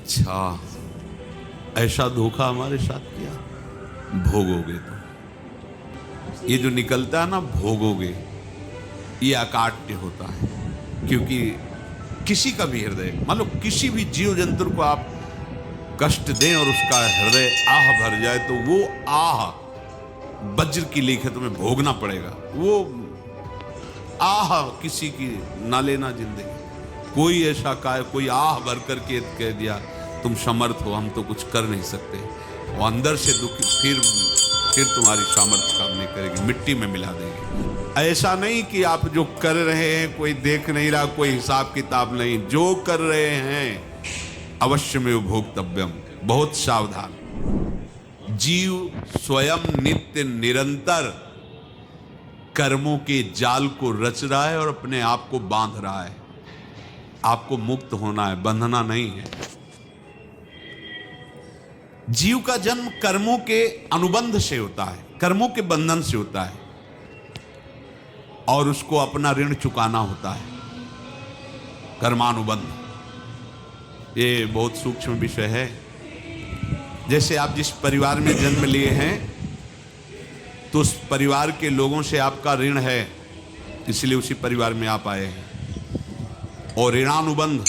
अच्छा, ऐसा धोखा हमारे साथ किया, भोगोगे। तो ये जो निकलता है ना, भोगोगे, ये अकाट्य होता है। क्योंकि किसी का भी हृदय, मान लो किसी भी जीव जंतु को आप कष्ट दें और उसका हृदय आह भर जाए, तो वो आह वज्र की लीक है, तुम्हें भोगना पड़ेगा। वो आह किसी की ना लेना जिंदगी। कोई ऐसा कोई आह भर करके कह दिया तुम समर्थ हो, हम तो कुछ कर नहीं सकते, वो अंदर से दुखी, फिर तुम्हारी सामर्थ्य काम नहीं करेगी, मिट्टी में मिला देगी। ऐसा नहीं कि आप जो कर रहे हैं कोई देख नहीं रहा, कोई हिसाब किताब नहीं, जो कर रहे हैं अवश्य में भोक्तव्यम। बहुत सावधान। जीव स्वयं नित्य निरंतर कर्मों के जाल को रच रहा है और अपने आप को बांध रहा है। आपको मुक्त होना है, बंधना नहीं है। जीव का जन्म कर्मों के अनुबंध से होता है, कर्मों के बंधन से होता है, और उसको अपना ऋण चुकाना होता है। कर्मानुबंध ये बहुत सूक्ष्म विषय है। जैसे आप जिस परिवार में जन्म लिए हैं, तो उस परिवार के लोगों से आपका ऋण है, इसलिए उसी परिवार में आप आए हैं। और ऋणानुबंध,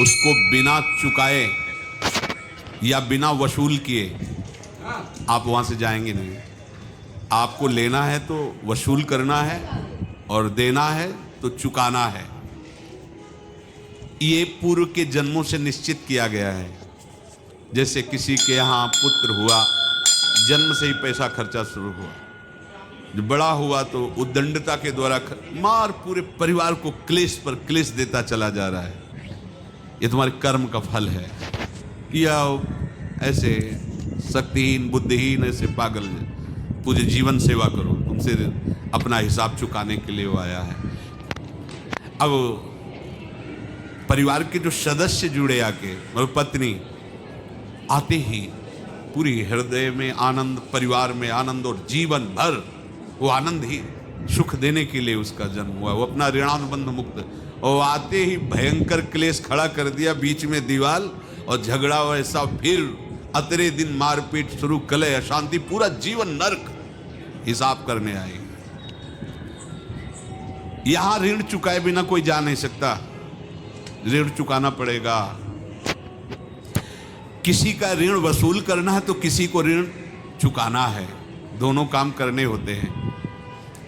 उसको बिना चुकाए या बिना वसूल किए आप वहां से जाएंगे नहीं। आपको लेना है तो वसूल करना है, और देना है तो चुकाना है। ये पूर्व के जन्मों से निश्चित किया गया है। जैसे किसी के यहाँ पुत्र हुआ, जन्म से ही पैसा खर्चा शुरू हुआ, जो बड़ा हुआ तो उद्दंडता के द्वारा मार पूरे परिवार को क्लेश पर क्लेश देता चला जा रहा है। ये तुम्हारे कर्म का फल है। या ऐसे शक्तिहीन बुद्धिहीन ऐसे पागल पूरे जीवन सेवा करो, तुमसे अपना हिसाब चुकाने के लिए वो आया है। अब परिवार के जो सदस्य जुड़े आके, मतलब पत्नी आते ही पूरी हृदय में आनंद, परिवार में आनंद, और जीवन भर वो आनंद ही सुख देने के लिए उसका जन्म हुआ। वो अपना ऋणानुबंध मुक्त, और आते ही भयंकर क्लेश खड़ा कर दिया, बीच में दीवार और झगड़ा वैसा, फिर अतरे दिन मारपीट शुरू, कलह अशांति, पूरा जीवन नरक हिसाब करने आए। यहां ऋण चुकाए बिना कोई जा नहीं सकता, ऋण चुकाना पड़ेगा। किसी का ऋण वसूल करना है तो किसी को ऋण चुकाना है, दोनों काम करने होते हैं।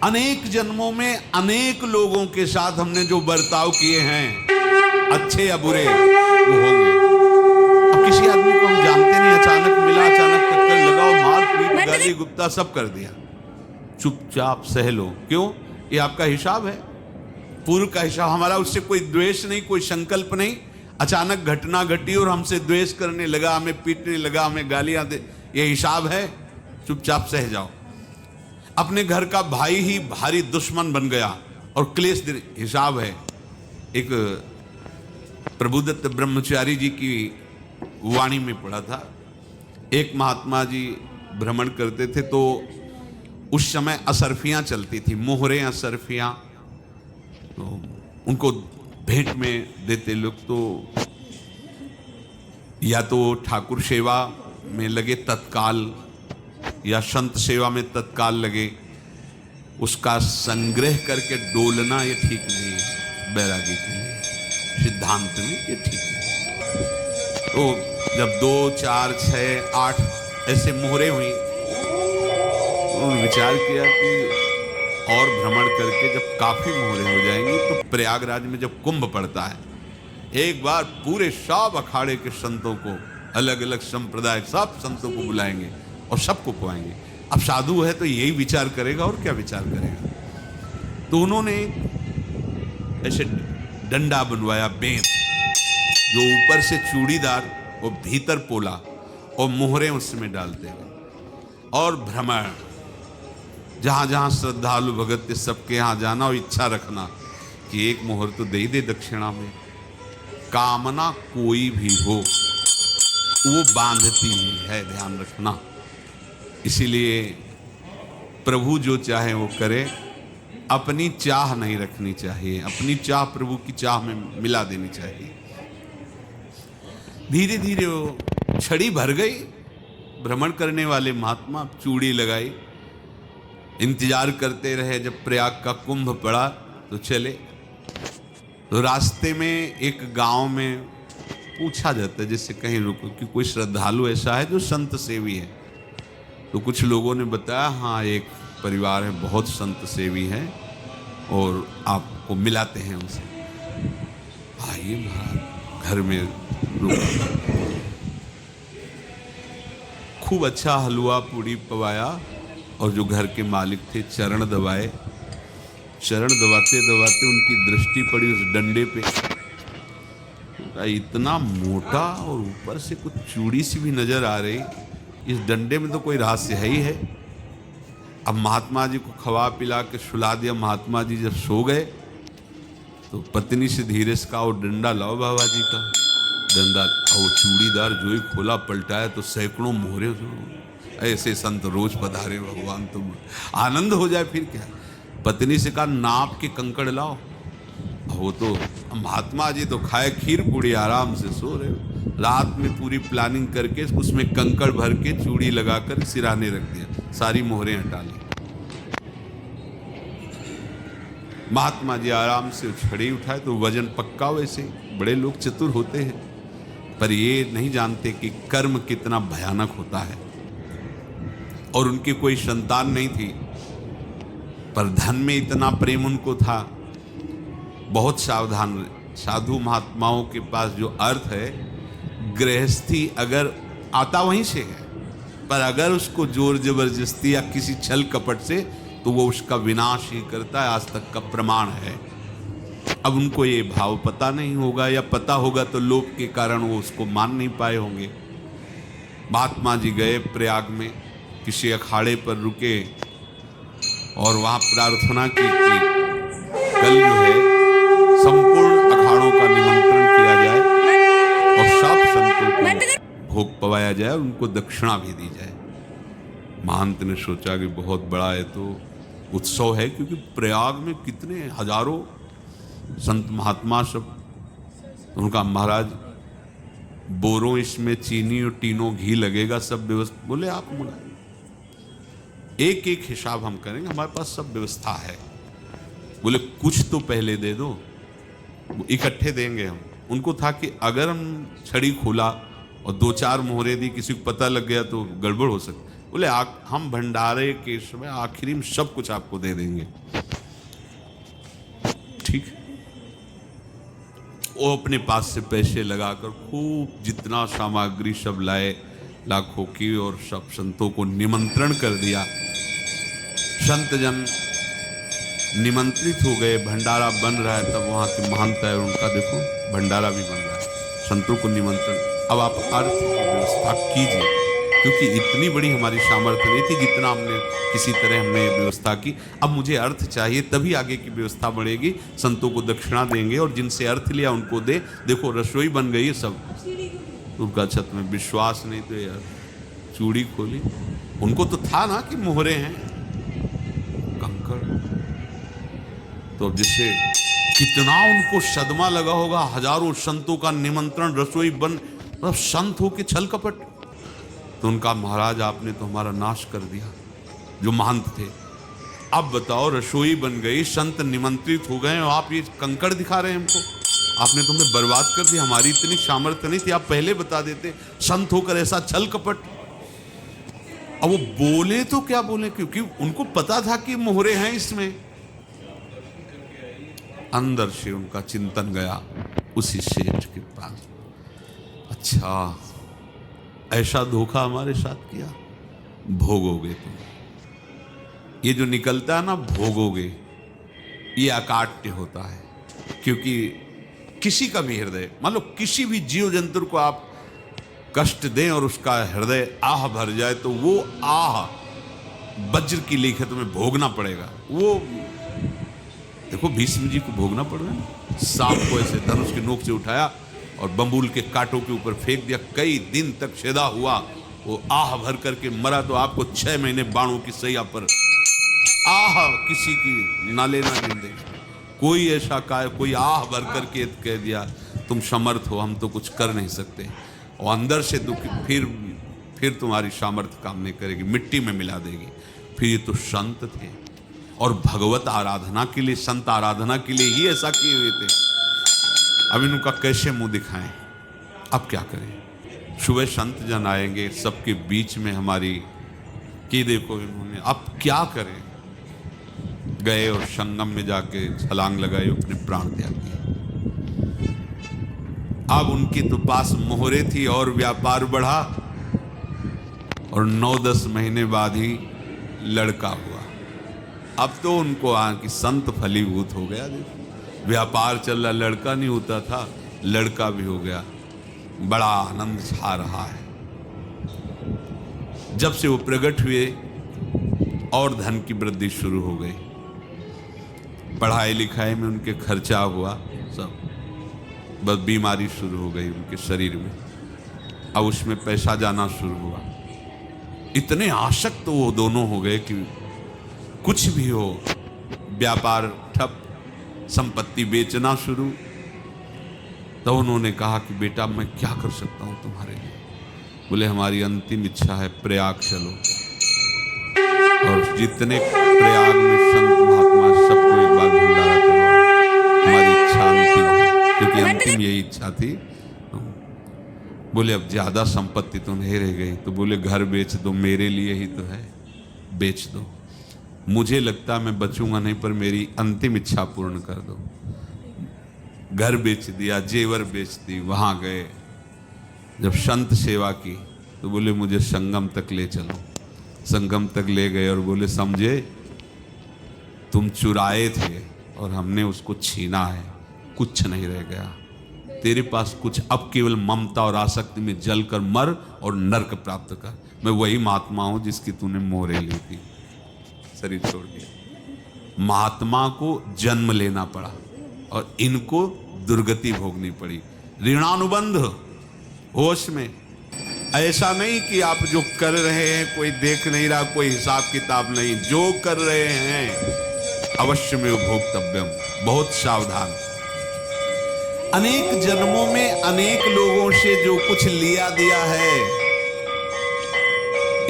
अनेक जन्मों में अनेक लोगों के साथ हमने जो बर्ताव किए हैं, अच्छे या बुरे, वो होंगे। अब किसी आदमी को हम जानते नहीं, अचानक मिला, अचानक टक्कर लगाओ, मार पीट गाली गुप्ता सब कर दिया, चुपचाप सह लो। क्यों? ये आपका हिसाब है, पूर्व का हिसाब। हमारा उससे कोई द्वेष नहीं, कोई संकल्प नहीं। अचानक घटना घटी और हमसे द्वेष करने लगा, हमें पीटने लगा, हमें गालियां दे, ये हिसाब है, चुपचाप सह जाओ। अपने घर का भाई ही भारी दुश्मन बन गया और क्लेश, हिसाब है। एक प्रभुदत्त ब्रह्मचारी जी की वाणी में पढ़ा था, एक महात्मा जी भ्रमण करते थे, तो उस समय असरफियां चलती थी, मोहरें असरफियां, तो उनको भेंट में देते लोग। तो या तो ठाकुर सेवा में लगे तत्काल, या संत सेवा में तत्काल लगे, उसका संग्रह करके डोलना ये ठीक नहीं है। बैरागी के लिए सिद्धांत में ये ठीक नहीं। तो जब 2, 4, 6, 8 ऐसे मोहरे हुई, उन्होंने विचार किया कि और भ्रमण करके जब काफी मोहरे हो जाएंगी तो प्रयागराज में जब कुंभ पड़ता है, एक बार पूरे सब अखाड़े के संतों को, अलग अलग संप्रदाय सब संतों को बुलाएंगे और सबको खुआएंगे। अब साधु है तो यही विचार करेगा, और क्या विचार करेगा। तो उन्होंने ऐसे डंडा बनवाया, बेंत, जो ऊपर से चूड़ीदार और भीतर पोला, और मोहरे उसमें डालते गए। और भ्रमण, जहां जहां श्रद्धालु भगत थे सबके यहां जाना, और इच्छा रखना कि एक मोहर तो दे ही दे दक्षिणा में। कामना कोई भी हो वो बांधती ही है, ध्यान रखना। इसीलिए प्रभु जो चाहे वो करे, अपनी चाह नहीं रखनी चाहिए, अपनी चाह प्रभु की चाह में मिला देनी चाहिए। धीरे धीरे वो छड़ी भर गई। भ्रमण करने वाले महात्मा चूड़ी लगाई, इंतजार करते रहे जब प्रयाग का कुंभ पड़ा तो चले। तो रास्ते में एक गांव में पूछा जाता है जैसे कहीं रुको कि कोई श्रद्धालु ऐसा है जो संत सेवी है। तो कुछ लोगों ने बताया हाँ एक परिवार है बहुत संत सेवी है और आपको मिलाते हैं उनसे। आइए महाराज घर में रुक। खूब अच्छा हलवा पूड़ी पवाया और जो घर के मालिक थे चरण दबाए। चरण दबाते दबाते उनकी दृष्टि पड़ी उस डंडे पे, इतना मोटा और ऊपर से कुछ चूड़ी सी भी नजर आ रही। इस डंडे में तो कोई रहस्य है ही है। अब महात्मा जी को खवा पिला के सुला दिया। महात्मा जी जब सो गए तो पत्नी से धीरे से कहा वो डंडा लाओ बाबा जी का। डंडा वो चूड़ीदार जो ही खोला पलटाया तो सैकड़ों मोहरे। ऐसे संत रोज पधारे भगवान, तुम आनंद हो जाए फिर क्या। पत्नी से कहा नाप के कंकड़ लाओ। वो तो महात्मा जी तो खाए खीर पूड़ी आराम से सो रहे। रात में पूरी प्लानिंग करके उसमें कंकड़ भर के चूड़ी लगाकर सिराने रख दिया, सारी मोहरें हटा ली। महात्मा जी आराम से छड़ी उठाए तो वजन पक्का। वैसे बड़े लोग चतुर होते हैं पर ये नहीं जानते कि कर्म कितना भयानक होता है। और उनकी कोई संतान नहीं थी पर धन में इतना प्रेम उनको था। बहुत सावधान साधु महात्माओं के पास जो अर्थ है, गृहस्थी अगर आता वहीं से है पर अगर उसको जोर जबरदस्ती या किसी छल कपट से तो वो उसका विनाश ही करता है। आज तक का प्रमाण है। अब उनको ये भाव पता नहीं होगा या पता होगा तो लोभ के कारण वो उसको मान नहीं पाए होंगे। महात्मा जी गए प्रयाग में, किसी अखाड़े पर रुके और वहां प्रार्थना की कि कल जो है संपूर्ण अखाड़ों का निमंत्रण किया जाए और सब संतों को भोग पवाया जाए और उनको दक्षिणा भी दी जाए। महंत ने सोचा कि बहुत बड़ा है तो उत्सव है, क्योंकि प्रयाग में कितने हजारों संत महात्मा सब। उनका महाराज बोरों इसमें चीनी और टीनों घी लगेगा, सब व्यवस्था। बोले आप मुड़ा एक एक हिसाब हम करेंगे, हमारे पास सब व्यवस्था है। बोले कुछ तो पहले दे दो, इकट्ठे देंगे हम। उनको था कि अगर हम छड़ी खोला और दो चार मोहरे दी, किसी को पता लग गया तो गड़बड़ हो सकती। बोले हम भंडारे के समय आखिरी में सब कुछ आपको दे देंगे। ठीक। वो अपने पास से पैसे लगाकर खूब जितना सामग्री सब लाए लाखों की और सब संतों को निमंत्रण कर दिया। संत जन निमंत्रित हो गए, भंडारा बन रहा है। तब वहाँ के महंत है, उनका देखो भंडारा भी बन रहा है, संतों को निमंत्रण। अब आप अर्थ की व्यवस्था कीजिए, क्योंकि इतनी बड़ी हमारी सामर्थ्य नहीं थी जितना हमने किसी तरह हमने व्यवस्था की। अब मुझे अर्थ चाहिए, तभी आगे की व्यवस्था बढ़ेगी। संतों को दक्षिणा देंगे और जिनसे अर्थ लिया उनको दे। देखो रसोई बन गई है सब। उनका छत में विश्वास नहीं तो यार चूड़ी खोली। उनको तो था ना कि मोहरे हैं कंकड़। तो जिससे कितना उनको सदमा लगा होगा। हजारों संतों का निमंत्रण, रसोई बन, मतलब संत हो के छल कपट। तो उनका महाराज आपने तो हमारा नाश कर दिया, जो महंत थे। अब बताओ रसोई बन गई, संत निमंत्रित हो गए और आप ये कंकड़ दिखा रहे हैं हमको। आपने तो हमें बर्बाद कर दिया। हमारी इतनी सामर्थ्य नहीं थी, आप पहले बता देते। संत होकर ऐसा छल कपट। अब वो बोले तो क्या बोले, क्योंकि उनको पता था कि मोहरे हैं इसमें। अंदर से उनका चिंतन गया उसी सेठ के पास। अच्छा ऐसा धोखा हमारे साथ किया, भोगोगे तुम। ये जो निकलता है ना भोगोगे, ये अकाट्य होता है। क्योंकि किसी का भी हृदय, मान लो किसी भी जीव जंतु को आप कष्ट दें और उसका हृदय आह भर जाए तो वो आह वज्र की लेख है, तुम्हें भोगना पड़ेगा। वो देखो भीष्म जी को भोगना पड़ रहा है। सांप को ऐसे धनुष की नोक से उठाया और बंबूल के कांटों के ऊपर फेंक दिया। कई दिन तक शेदा हुआ, वो आह भर करके मरा। तो आपको 6 महीने बाणों की सैया पर आह किसी की ना लेना जिंदगी। कोई ऐसा कोई आह भर करके कह दिया तुम समर्थ हो, हम तो कुछ कर नहीं सकते। और अंदर से दुखी, फिर तुम्हारी सामर्थ्य काम नहीं करेगी, मिट्टी में मिला देगी। फिर ये तो संत थे और भगवत आराधना के लिए, संत आराधना के लिए ही ऐसा किए हुए थे। अब इनका कैसे मुंह दिखाएं? अब क्या करें? सुबह संत जन आएंगे, सबके बीच में हमारी कि देखो इन्होंने, अब क्या करें? गए और संगम में जाके छलांग लगाई, अपने प्राण त्याग दिए। अब उनके तो पास मोहरे थी और व्यापार बढ़ा, और 9-10 महीने बाद ही लड़का हुआ। अब तो उनको कि संत फलीभूत हो गया। देखो व्यापार चल रहा, लड़का नहीं होता था, लड़का भी हो गया। बड़ा आनंद छा रहा है। जब से वो प्रकट हुए और धन की वृद्धि शुरू हो गई, पढ़ाई लिखाई में उनके खर्चा हुआ सब, बस बीमारी शुरू हो गई उनके शरीर में। अब उसमें पैसा जाना शुरू हुआ। इतने आसक्त तो वो दोनों हो गए कि कुछ भी हो, व्यापार ठप, संपत्ति बेचना शुरू। तो उन्होंने कहा कि बेटा मैं क्या कर सकता हूं तुम्हारे लिए? बोले हमारी अंतिम इच्छा है प्रयाग चलो, और जितने प्रयाग में संत महात्मा सबको एक बार भंडारा करो, हमारी इच्छा अंतिम है, क्योंकि अंतिम यही इच्छा थी। बोले अब ज्यादा संपत्ति तो नहीं रह गई, तो बोले घर बेच दो, मेरे लिए ही तो है, बेच दो। मुझे लगता मैं बचूंगा नहीं, पर मेरी अंतिम इच्छा पूर्ण कर दो। घर बेच दिया, जेवर बेच दी। वहां गए, जब संत सेवा की तो बोले मुझे संगम तक ले चलो। संगम तक ले गए और बोले समझे तुम चुराए थे और हमने उसको छीना है, कुछ नहीं रह गया तेरे पास कुछ, अब केवल ममता और आसक्ति में जलकर मर और नरक प्राप्त कर। मैं वही महात्मा हूं जिसकी तूने मोहरे ली थी, शरीर छोड़ दिया। महात्मा को जन्म लेना पड़ा और इनको दुर्गति भोगनी पड़ी। ऋणानुबंध होश में, ऐसा नहीं कि आप जो कर रहे हैं कोई देख नहीं रहा, कोई हिसाब किताब नहीं, जो कर रहे हैं अवश्य में भोक्तव्यम, बहुत सावधान। अनेक जन्मों में अनेक लोगों से जो कुछ लिया दिया है,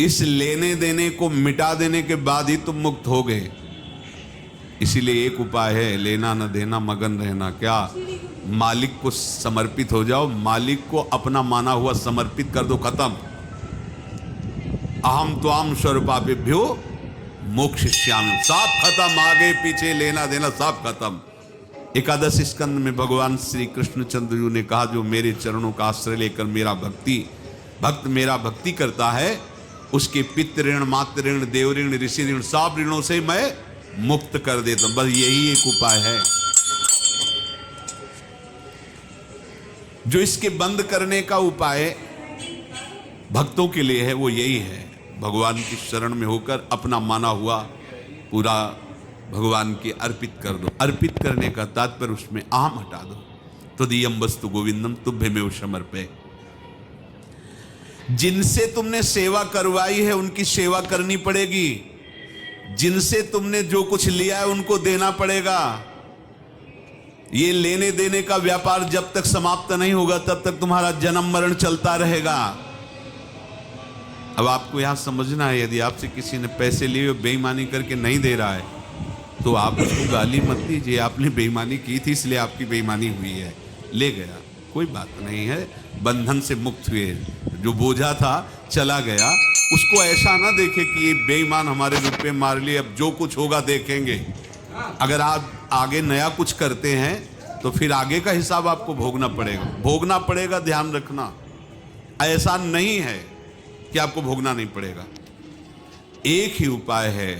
इस लेने देने को मिटा देने के बाद ही तुम मुक्त हो गए। इसीलिए एक उपाय है, लेना न देना मगन रहना। क्या? मालिक को समर्पित हो जाओ, मालिक को अपना माना हुआ समर्पित कर दो, खत्म। अहम त्वाम स्वरूपाभ्यो मोक्षयिष्यामि, सब खत्म, आगे पीछे लेना देना सब खत्म। एकादश स्कंद में भगवान श्री कृष्णचंद्र जी ने कहा, जो मेरे चरणों का आश्रय लेकर भक्त मेरा भक्ति करता है, उसके पितृ ऋण, मातृ ऋण, देव ऋण, ऋषि ऋण, सब ऋणों से मैं मुक्त कर देता हूं। बस यही एक उपाय है जो इसके बंद करने का उपाय भक्तों के लिए है, वो यही है, भगवान की शरण में होकर अपना माना हुआ पूरा भगवान के अर्पित कर दो। अर्पित करने का तात्पर्य उसमें अहम हटा दो। त्वदीयं वस्तु गोविंदम तुभ्यमेव समर्पये। जिनसे तुमने सेवा करवाई है उनकी सेवा करनी पड़ेगी, जिनसे तुमने जो कुछ लिया है उनको देना पड़ेगा। ये लेने देने का व्यापार जब तक समाप्त नहीं होगा तब तक तुम्हारा जन्म मरण चलता रहेगा। अब आपको यहां समझना है, यदि आपसे किसी ने पैसे लिए बेईमानी करके नहीं दे रहा है तो आप उसको गाली मत दीजिए, आपने बेईमानी की थी इसलिए आपकी बेईमानी हुई है, ले गया, कोई बात नहीं है, बंधन से मुक्त हुए, जो बोझा था चला गया। उसको ऐसा ना देखे कि ये बेईमान हमारे रुपए मार लिए, अब जो कुछ होगा देखेंगे। अगर आप आगे नया कुछ करते हैं तो फिर आगे का हिसाब आपको भोगना पड़ेगा, ध्यान रखना। ऐसा नहीं है कि आपको भोगना नहीं पड़ेगा। एक ही उपाय है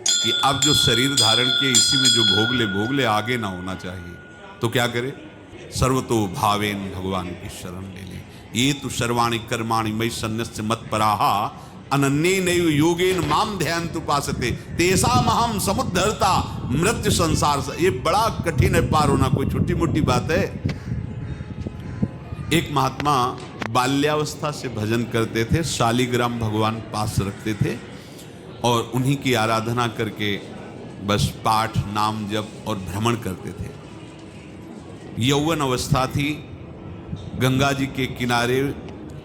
कि आप जो शरीर धारण किए इसी में जो भोग ले, आगे ना होना चाहिए। तो क्या करे? सर्वतो भावेन भगवान की शरण ले ले। ये तो सर्वाणि कर्माणि मयि सन्न्यस्य मत्पराः अनन्येनैव योगेन माम ध्यायन्तु उपासते तेषाम् अहं समुद्धर्ता मृत्यु संसार से। ये बड़ा कठिन है पार होना, कोई छोटी मोटी बात है। एक महात्मा बाल्यावस्था से भजन करते थे, शालिग्राम भगवान पास रखते थे और उन्हीं की आराधना करके बस पाठ, नाम, जप और भ्रमण करते थे। यौवन अवस्था थी, गंगा जी के किनारे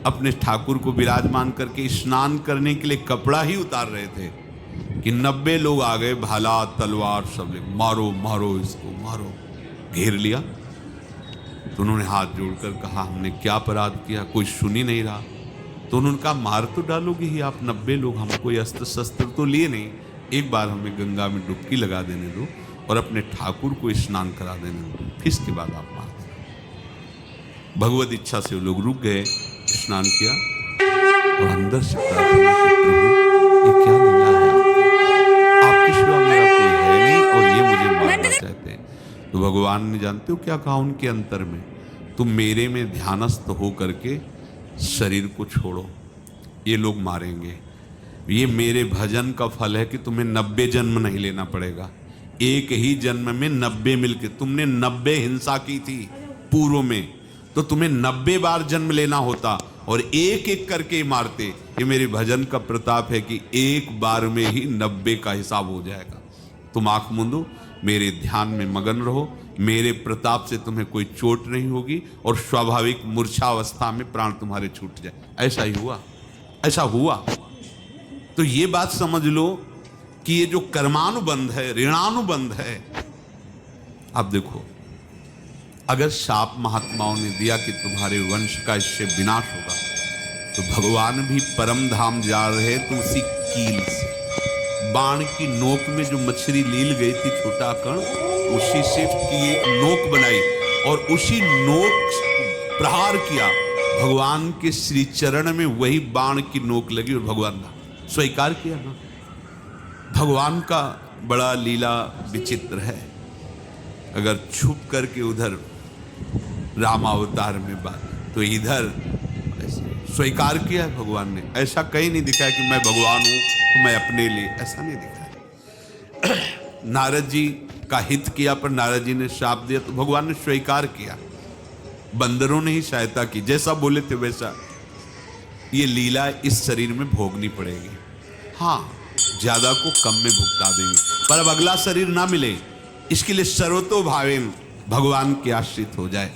अपने ठाकुर को विराजमान करके स्नान करने के लिए कपड़ा ही उतार रहे थे कि 90 लोग आ गए, भाला तलवार सब ले, मारो मारो इसको मारो, घेर लिया। तो उन्होंने हाथ जोड़कर कहा हमने क्या अपराध किया, कोई सुन ही नहीं रहा। तो उन्होंने कहा मार तो डालोगे ही आप 90 लोग, हम कोई अस्त्र शस्त्र तो लिए नहीं, एक बार हमें गंगा में डुबकी लगा देने दो और अपने ठाकुर को स्नान करा देने दो, फिर इसके बाद आप मार देना। भगवत इच्छा से वो लोग रुक गए, स्नान किया और अंदर से प्रार्थना की, प्रभु ये क्या लीला है आपके सिवा मेरा कोई है नहीं और ये मुझे मारना चाहते हैं। तो भगवान ने जानते हो क्या कहा उनके अंतर में, तुम मेरे में ध्यानस्थ हो करके शरीर को छोड़ो, ये लोग मारेंगे, ये मेरे भजन का फल है कि तुम्हें 90 जन्म नहीं लेना पड़ेगा, एक ही जन्म में 90 मिलके, तुमने 90 हिंसा की थी पूर्व में, तो तुम्हें 90 बार जन्म लेना होता और एक एक करके मारते। ये मेरे भजन का प्रताप है कि एक बार में ही 90 का हिसाब हो जाएगा। तुम आंख मूंदो, मेरे ध्यान में मगन रहो, मेरे प्रताप से तुम्हें कोई चोट नहीं होगी और स्वाभाविक मूर्छावस्था में प्राण तुम्हारे छूट जाए। ऐसा ही हुआ, ऐसा हुआ। तो ये बात समझ लो कि ये जो कर्मानुबंध है, ऋणानुबंध है। अब देखो, अगर शाप महात्माओं ने दिया कि तुम्हारे वंश का इससे विनाश होगा, तो भगवान भी परम धाम जा रहे तो उसी कील से, बाण की नोक में जो मछली लील गई थी छोटा कण, उसी से की नोक बनाई और उसी नोक प्रहार किया, भगवान के श्री चरण में वही बाण की नोक लगी और भगवान ने स्वीकार किया ना। भगवान का बड़ा लीला विचित्र है। अगर छुप करके उधर रामावतार में बात, तो इधर स्वीकार किया है भगवान ने। ऐसा कहीं नहीं दिखाया कि मैं भगवान हूं तो मैं अपने लिए, ऐसा नहीं दिखाया। नारद जी का हित किया पर नारद जी ने श्राप दिया तो भगवान ने स्वीकार किया। बंदरों ने ही सहायता की, जैसा बोले थे वैसा। ये लीला इस शरीर में भोगनी पड़ेगी। हाँ, ज्यादा को कम में भुगता देंगे, पर अब अगला शरीर ना मिले इसके लिए सर्वतो भावेन भगवान के आश्रित हो जाए।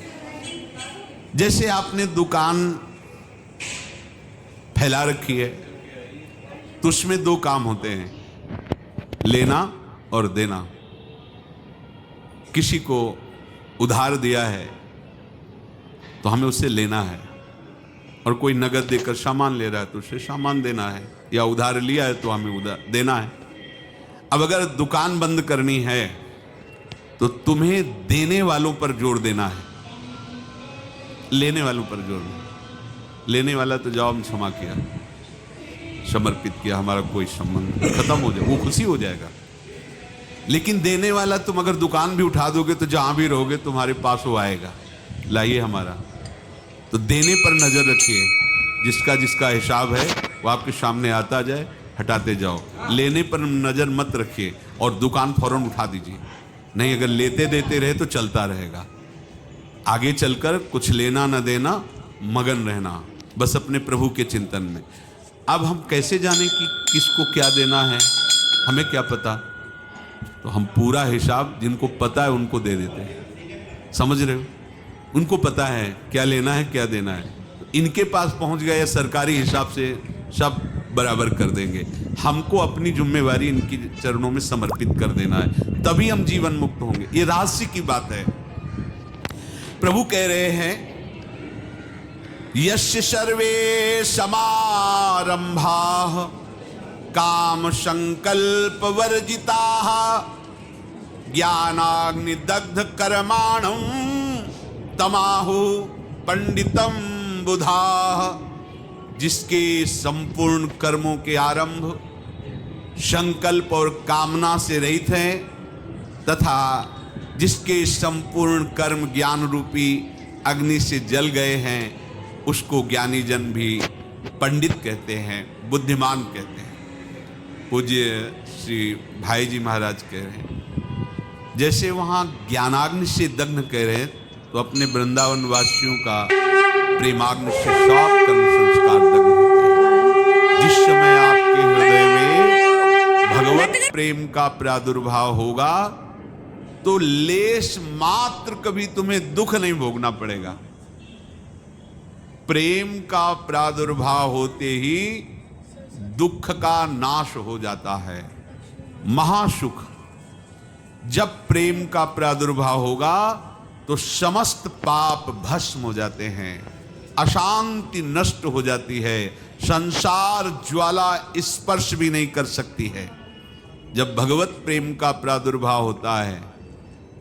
जैसे आपने दुकान फैला रखी है तो उसमें दो काम होते हैं, लेना और देना। किसी को उधार दिया है तो हमें उससे लेना है, और कोई नगद देकर सामान ले रहा है तो उससे सामान देना है, या उधार लिया है तो हमें उधार देना है। अब अगर दुकान बंद करनी है तो तुम्हें देने वालों पर जोर देना है, लेने वालों पर जोर नहीं। लेने वाला तो जाओ हम क्षमा किया, समर्पित किया, हमारा कोई संबंध खत्म हो जाए, वो खुशी हो जाएगा। लेकिन देने वाला तुम अगर दुकान भी उठा दोगे तो जहां भी रहोगे तुम्हारे पास वो आएगा, लाइए हमारा। तो देने पर नजर रखिए, जिसका जिसका हिसाब है वो आपके सामने आता जाए, हटाते जाओ। लेने पर नजर मत रखिए और दुकान फौरन उठा दीजिए, नहीं अगर लेते देते रहे तो चलता रहेगा। आगे चलकर कुछ लेना न देना, मगन रहना बस अपने प्रभु के चिंतन में। अब हम कैसे जाने कि किसको क्या देना है, हमें क्या पता? तो हम पूरा हिसाब जिनको पता है उनको दे देते हैं, समझ रहे हो? उनको पता है क्या लेना है क्या देना है, तो इनके पास पहुंच गए या सरकारी हिसाब से सब बराबर कर देंगे। हमको अपनी जिम्मेवारी इनकी चरणों में समर्पित कर देना है, तभी हम जीवन मुक्त होंगे। ये रहस्य की बात है। प्रभु कह रहे हैं यस्य सर्वे समारंभाः काम संकल्प वर्जिताः ज्ञानाग्निदग्ध कर्माणं तमाहु पंडितम बुधाः। जिसके संपूर्ण कर्मों के आरंभ संकल्प और कामना से रहित हैं, तथा जिसके संपूर्ण कर्म ज्ञान रूपी अग्नि से जल गए हैं, उसको ज्ञानी जन भी पंडित कहते हैं, बुद्धिमान कहते हैं। पूज्य श्री भाई जी महाराज कह रहे हैं, जैसे वहाँ ज्ञानाग्नि से दग्न कह रहे हैं, तो अपने वृंदावन वासियों का प्रेमाग्नि से सब कर्म संस्कार दग्न होते हैं। जिस समय आपके हृदय में भगवत प्रेम का प्रादुर्भाव होगा तो लेश मात्र कभी तुम्हें दुख नहीं भोगना पड़ेगा। प्रेम का प्रादुर्भाव होते ही दुख का नाश हो जाता है। महासुख। जब प्रेम का प्रादुर्भाव होगा तो समस्त पाप भस्म हो जाते हैं, अशांति नष्ट हो जाती है, संसार ज्वाला स्पर्श भी नहीं कर सकती है। जब भगवत प्रेम का प्रादुर्भाव होता है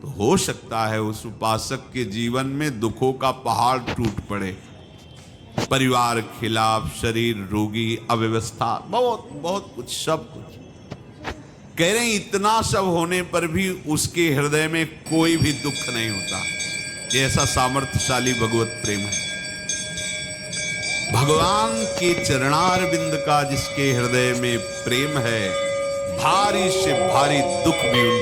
तो हो सकता है उस उपासक के जीवन में दुखों का पहाड़ टूट पड़े, परिवार खिलाफ, शरीर रोगी, अव्यवस्था, बहुत बहुत कुछ, सब कुछ। कह रहे हैं इतना सब होने पर भी उसके हृदय में कोई भी दुख नहीं होता। ऐसा सामर्थ्यशाली भगवत प्रेम है। भगवान के चरणार बिंद का जिसके हृदय में प्रेम है, भारी से भारी दुख भी